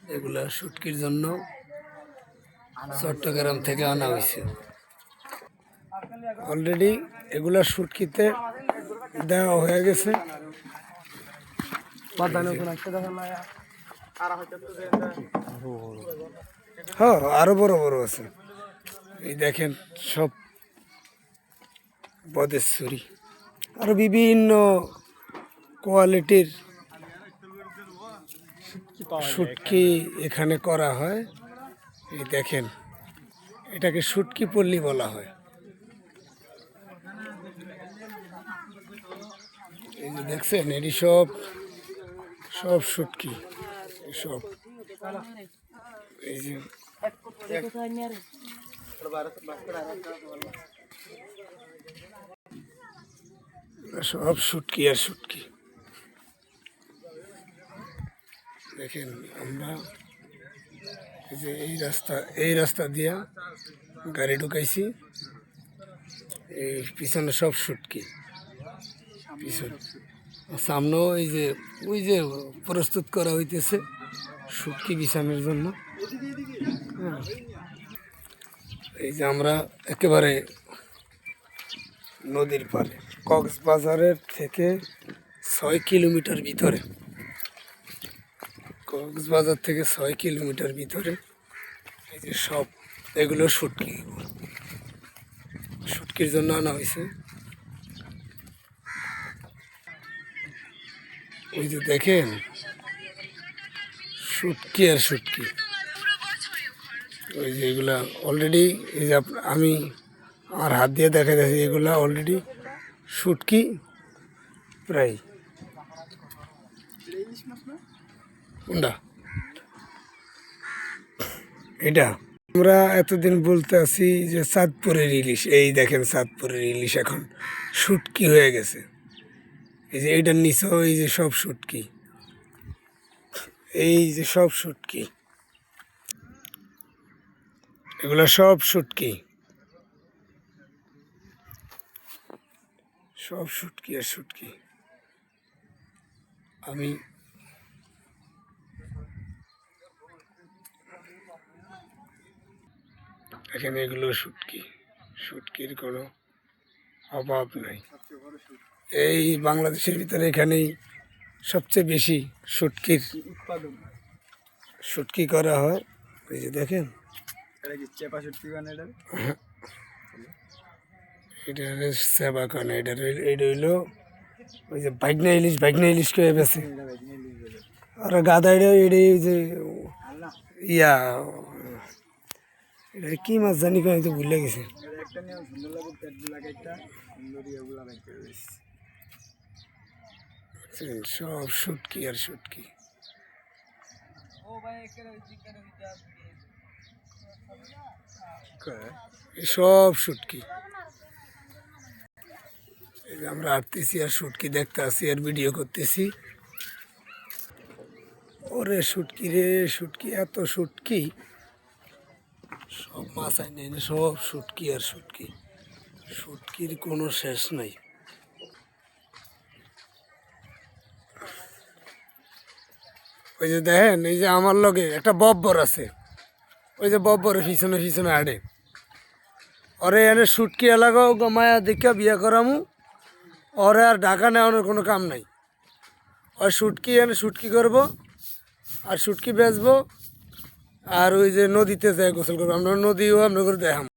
এগুলা শুটকির জন্য চট্টগ্রাম থেকে আনা হয়েছে। অলরেডি এগুলা শুটকিতে দেওয়া হয়ে গেছে। হ্যাঁ, আরো বড় বড় আছে। এই দেখেন সব বদের ছুরি, আরো বিভিন্ন কোয়ালিটির শুটকি এখানে করা হয়। এই দেখেন, এটাকে শুটকি পল্লী বলা হয়। এই যে দেখছেন, এটি সব সব শুটকি, সব এই যে সব শুটকি আর শুটকি। দেখেন, আমরা এই যে এই রাস্তা দিয়া গাড়ি ঢুকাইছি। এই পিছনে সব শুটকি, পিছনে সামনেও ওই যে প্রস্তুত করা হইতেছে শুটকি বিছানোর জন্য। হ্যাঁ, এই যে আমরা একেবারে নদীর পাড়ে, কক্সবাজারের থেকে 6 কিলোমিটার ভিতরে, কক্সবাজার থেকে 6 কিলোমিটার ভিতরে। এই যে সব এগুলো শুটকির জন্য আনা হয়েছে। ওই যে দেখেন, শুটকি আর শুটকি। ওই যে এগুলা অলরেডি, এই যে আমি আমার হাত দিয়ে দেখা যাচ্ছে, এগুলা অলরেডি শুটকি প্রায়। কোনটা এটা? আমরা এতদিন বলতে আছি যে চাঁদপুরের ইলিশ। এই দেখেন, চাঁদপুরের ইলিশ এখন শুটকি হয়ে গেছে। এই যে এইটার নিচেও এই যে সব শুটকি, এই যে সব শুটকি, এগুলো সব শুটকি, সব শুটকি আর শুটকি। আমি এখানে এগুলো শুটকির কোনো অভাব নাই। এই বাংলাদেশের ভিতরে এখানেই সবচেয়ে বেশি শুটকি করা হয়। এই যে দেখেন, এটা সেবা কানে, এটা হইলো ওই যে বাইকনা ইলিশ করে বেছে। আর গাদা এটা যে ইয়া, এটা কি মাছ জানি, আমি তো ভুলে গেছি। সব শুটকি আর শুটকি। সব শুটকি। আমরা আসতেছি আর শুটকি দেখতে আসি আর ভিডিও করতেছি। ওরে শুটকি রে শুটকি, এত শুটকি, সব মাছ আইনে এনে সব শুটকি আর শুটকি। শুটকির কোনো শেষ নাই। ওই যে দেখেন, এই যে আমার লগে একটা বব্বর আছে, ওই যে বব্বরের পিছনে পিছনে আড়ে। ওরে এনে শুটকি এলাকাও মায়া দেখা বিয়া করামু। ওরে আর ঢাকা নেওয়ানোর কোনো কাম নাই। ওই শুটকি এনে শুটকি করবো আর শুটকি বেচবো, আর ওই যে নদীতে যায় গোসল করবো। আমরা নদীও আপনাদের দেখাম।